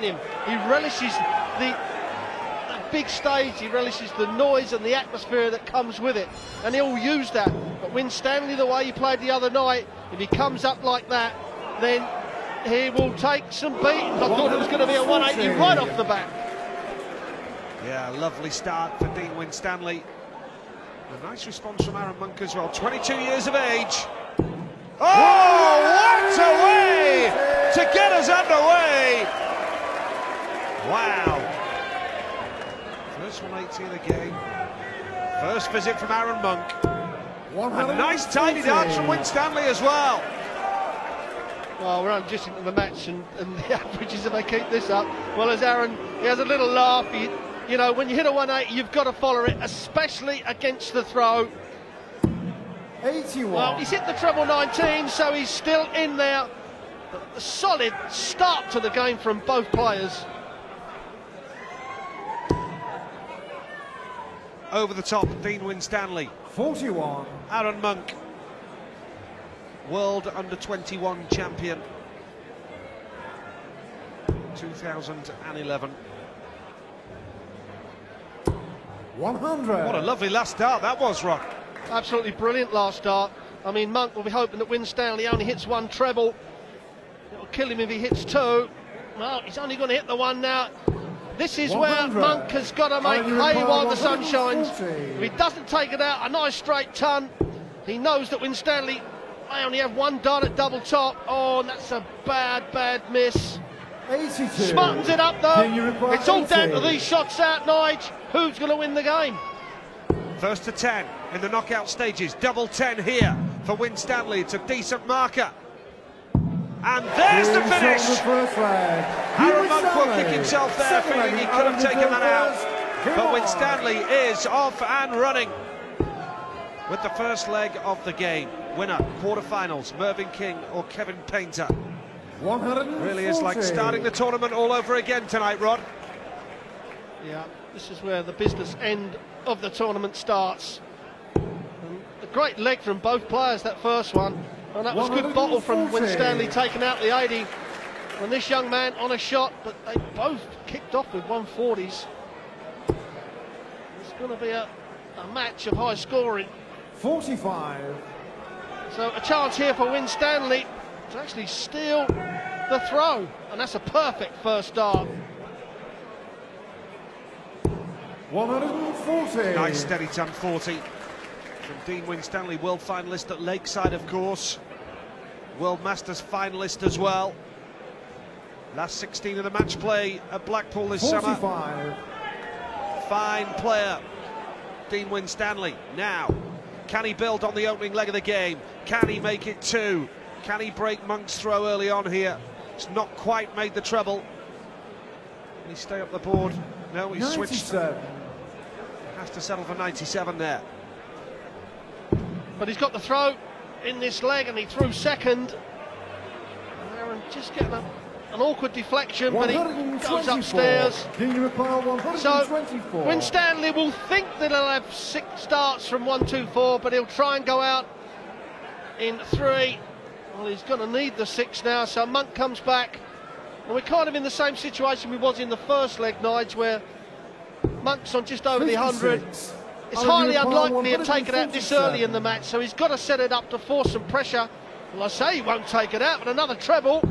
him. He relishes the big stage, he relishes the noise and the atmosphere that comes with it, and he'll use that. But Winstanley, the way he played the other night, if he comes up like that, then he will take some beatings. I thought it was going to be a 180 right off the bat. Yeah, lovely start for Dean Winstanley. A nice response from Aaron Monk as well, 22 years of age. Oh, what a way to get us underway! Wow. First 180 of the game. First visit from Aaron Monk. A nice tidy dance from Winstanley as well. Well, we're only just into the match, and the averages, if they keep this up, well, as Aaron, he has a little laugh. You know, when you hit a 180, you've got to follow it, especially against the throw. 81. Well, he's hit the treble 19, so he's still in there. A solid start to the game from both players. Over the top, Dean Winstanley. 41. Aaron Monk, World Under-21 champion, 2011. 100. What a lovely last start that was, Rod. Absolutely brilliant last start. I mean, Monk will be hoping that Winstanley only hits one treble. It'll kill him if he hits two. Well, he's only going to hit the one now. This is 100. Where Monk has got to make hay while the sun shines. If he doesn't take it out, a nice straight ton. He knows that Winstanley may only have one dart at double top. Oh, and that's a bad miss. 82. Smartens it up though. It's all down to these shots out, Nige. Who's going to win the game? First to 10 in the knockout stages. Double 10 here for Winstanley. It's a decent marker. And there's the finish. Aaron Monk will kick himself there, feeling he could have taken that out. But Winstanley is off and running with the first leg of the game. Winner, quarterfinals, Mervyn King or Kevin Painter. 140. Really is like starting the tournament all over again tonight, Rod. Yeah, this is where the business end of the tournament starts. And a great leg from both players, that first one. And that was a good bottle from Winstanley taking out the 80. And this young man on a shot, but they both kicked off with 140s. It's going to be a match of high scoring. 45. So a chance here for Winstanley to actually steal the throw. And that's a perfect first start. 140. Nice steady ton 40 from Dean Winstanley, world finalist at Lakeside, of course. World Masters finalist as well. Last 16 of the match play at Blackpool this 45. summer. Fine player, Dean Winstanley. Now, can he build on the opening leg of the game? Can he make it two? Can he break Monk's throw early on here? It's not quite made the treble. Can he stay up the board? No, he's 97. switched. Has to settle for 97 there. But he's got the throw in this leg, and he threw second. And Aaron just getting an awkward deflection, but he goes upstairs. So Winstanley will think that he'll have 6 starts from 1-2-4, but he'll try and go out in 3. Well, he's going to need the 6 now, so Monk comes back. And we're kind of in the same situation we was in the first leg, Nige, where Monk's on just over 56. the 100. It's highly unlikely to take it out this early in the match, so he's got to set it up to force some pressure. Well, I say he won't take it out, but another treble.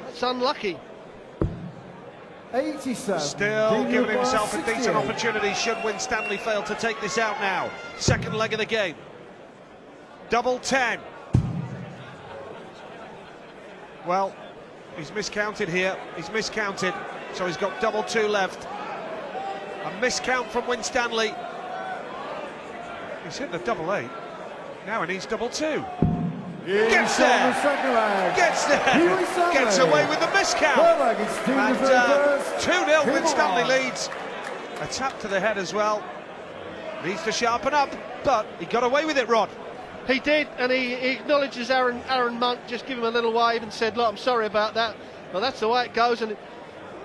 That's unlucky. 87. Still giving himself a decent opportunity should Winstanley fail to take this out now. Second leg of the game. Double 10. Well, he's miscounted here. He's miscounted, so he's got double 2 left. A miscount from Winstanley. He's hit the double 8. Now he needs double 2. Gets there. Gets there. Gets away with the miscount. And 2-0 Winstanley leads. A tap to the head as well. Needs to sharpen up, but he got away with it, Rod. He did, and he acknowledges Aaron Monk, just give him a little wave and said, look, I'm sorry about that. Well, that's the way it goes, and it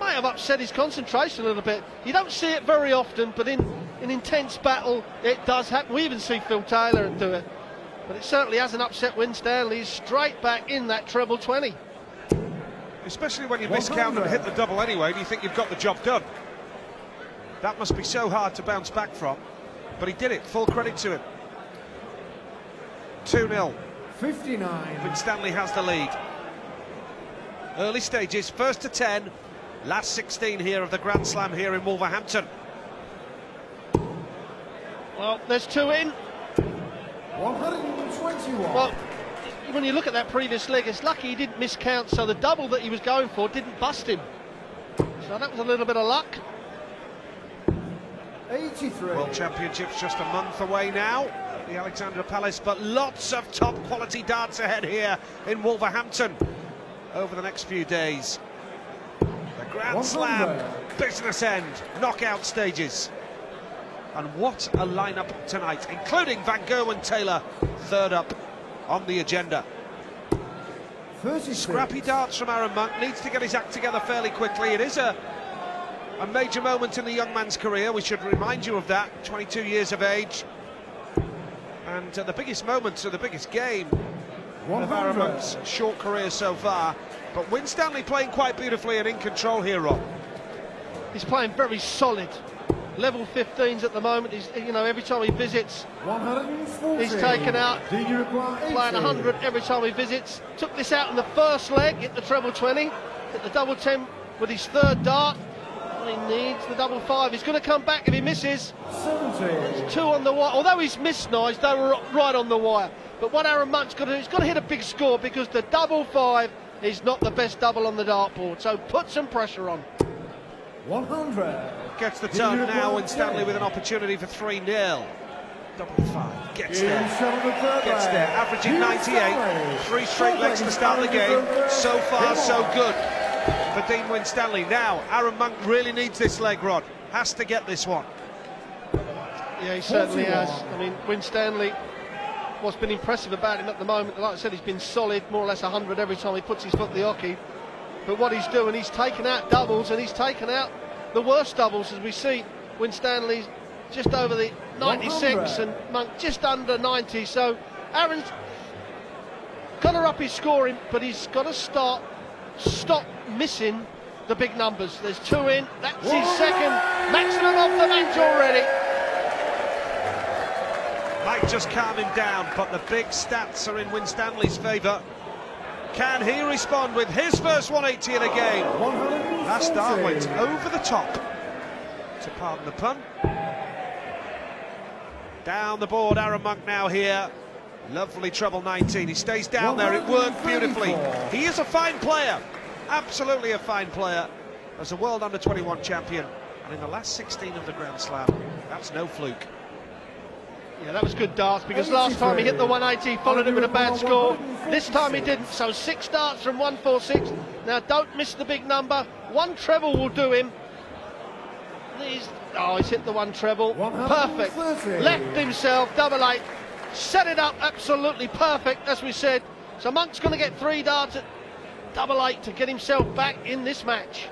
might have upset his concentration a little bit. You don't see it very often, but in intense battle, it does happen. We even see Phil Taylor do it. But it certainly hasn't upset Winstanley. He's straight back in that treble 20. Especially when you miscount and hit the double anyway, and you think you've got the job done. That must be so hard to bounce back from, but he did it, full credit to him. 2-0. 59. Winstanley has the lead. Early stages, first to 10, last 16 here of the Grand Slam here in Wolverhampton. Well, there's 2 in. 121. Well, when you look at that previous leg, it's lucky he didn't miscount, so the double that he was going for didn't bust him. So that was a little bit of luck. 83. World Championships just a month away now, the Alexandra Palace, but lots of top quality darts ahead here in Wolverhampton over the next few days. The Grand Slam, business end, knockout stages. And what a lineup tonight, including Van Gerwen-Taylor, third up on the agenda. 36. Scrappy darts from Aaron Monk, needs to get his act together fairly quickly. It is a major moment in the young man's career, we should remind you of that, 22 years of age. And the biggest moments of the biggest game of Aaron Monk's short career so far. But Winstanley playing quite beautifully and in control here, Rob. He's playing very solid. Level 15s at the moment. He's, you know, every time he visits, 140. he's taken out, playing 100 every time he visits. Took this out in the first leg, hit the treble 20, hit the double 10 with his third dart. He needs the double 5. He's going to come back if he misses. 70. It's 2 on the wire. Although he's missed nice, they were right on the wire. But what Aaron Monk's got to do, he's got to hit a big score, because the double 5 is not the best double on the dartboard. So put some pressure on. 100. Gets the turn now, Winstanley with an opportunity for 3-0. Double 5, gets there. Gets there, averaging 98. 3 straight legs to start the game. So far, so good for Dean Winstanley. Now, Aaron Monk really needs this leg, Rod. Has to get this one. Yeah, he certainly has. I mean, Winstanley, what's been impressive about him at the moment, like I said, he's been solid, more or less 100 every time he puts his foot in the hockey. But what he's doing, he's taken out doubles, and he's taken out the worst doubles, as we see. Winstanley's just over the 96 and Monk just under 90. So Aaron's got to up his scoring, but he's got to stop missing the big numbers. There's 2 in. That's his second maximum of the match already. Might just calm him down, but the big stats are in Winstanley's favour. Can he respond with his first 180 in a game? Last start went over the top, to pardon the pun. Down the board, Aaron Monk now here. Lovely treble 19. He stays down there. It worked beautifully. He is a fine player, absolutely a fine player, as a world under-21 champion. And in the last 16 of the Grand Slam, that's no fluke. Yeah, that was good darts, because last time he hit the 180, followed it with a bad score. This time he didn't, so 6 darts from 146. Now don't miss the big number. 1 treble will do him. He's hit the 1 treble. Perfect. Left himself, double 8. Set it up absolutely perfect, as we said. So Monk's going to get 3 darts at double 8 to get himself back in this match.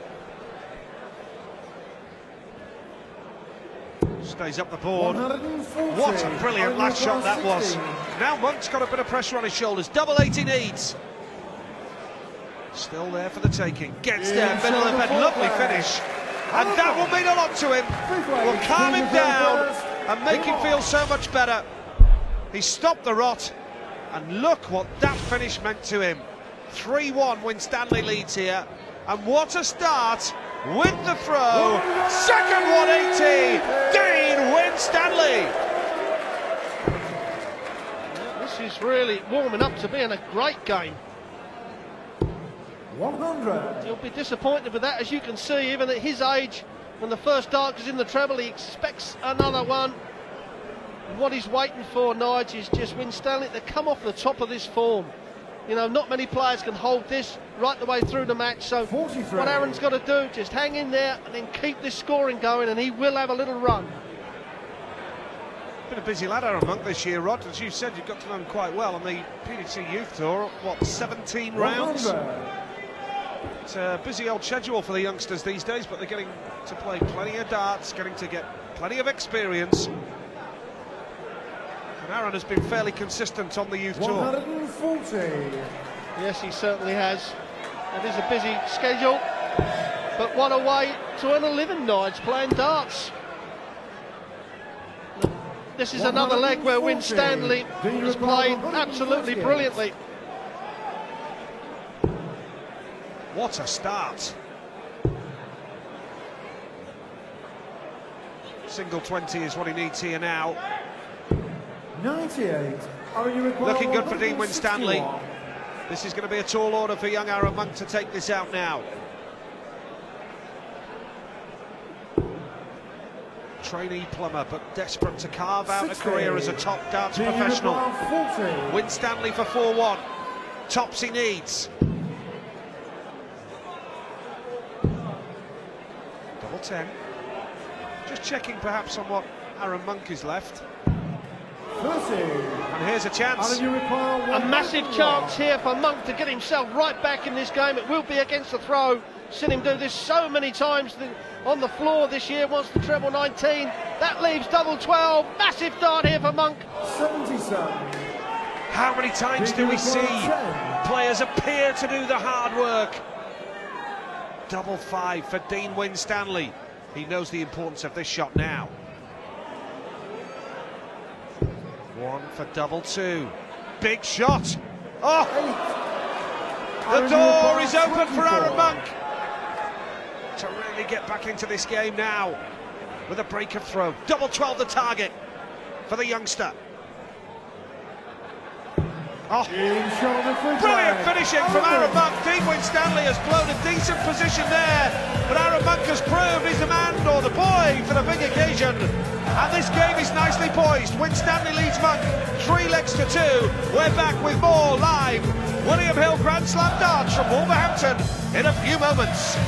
Stays up the board. What a brilliant last shot that was. Now Monk's got a bit of pressure on his shoulders. Double 8 he needs. Still there for the taking. Gets there, middle of the bed. Lovely finish. And that will mean a lot to him. Will calm him down and make him feel so much better. He stopped the rot, and look what that finish meant to him. 3-1, Winstanley leads here. And what a start with the throw. Second 180, Dean Winstanley. This is really warming up to being a great game. 100. He'll be disappointed with that, as you can see, even at his age, when the first dart is in the treble, he expects another one. And what he's waiting for, Nige, is just Winstanley to come off the top of this form. You know, not many players can hold this right the way through the match, so 43. What Aaron's got to do, just hang in there and then keep this scoring going, and he will have a little run. Been a busy lad, Aaron Monk, this year, Rod. As you said, you've got to know him quite well on the PDC Youth Tour. What, 17 rounds? 100. It's a busy old schedule for the youngsters these days, but they're getting to play plenty of darts, getting to get plenty of experience. And Aaron has been fairly consistent on the Youth Tour. 140. Yes, he certainly has. It is a busy schedule, but what a way to earn a living, Nige, playing darts. This is another leg where Winstanley has played absolutely brilliantly. What a start. Single 20 is what he needs here now. 98. Looking good for Dean Winstanley. This is going to be a tall order for young Aaron Monk to take this out now. Trainee plumber, but desperate to carve out a career as a top dance professional. Winstanley for 4-1. Tops he needs. Double 10. Just checking perhaps on what Aaron Monk is left. And here's a chance. A massive chance here for Monk to get himself right back in this game. It will be against the throw. Seen him do this so many times on the floor this year. Wants the treble 19. That leaves double 12. Massive dart here for Monk. 77. How many times do we see players appear to do the hard work? Double 5 for Dean Winstanley. He knows the importance of this shot now. 1 for double 2. Big shot. Oh! The door is open for Aaron Monk to really get back into this game now with a break of throw. Double 12 the target for the youngster. Oh, brilliant finishing from Aaron Monk. Dean Winstanley has blown a decent position there, but Aaron Monk has proved he's the man or the boy for the big occasion. And this game is nicely poised. Winstanley leads Monk 3 legs to 2. We're back with more live William Hill Grand Slam darts from Wolverhampton in a few moments.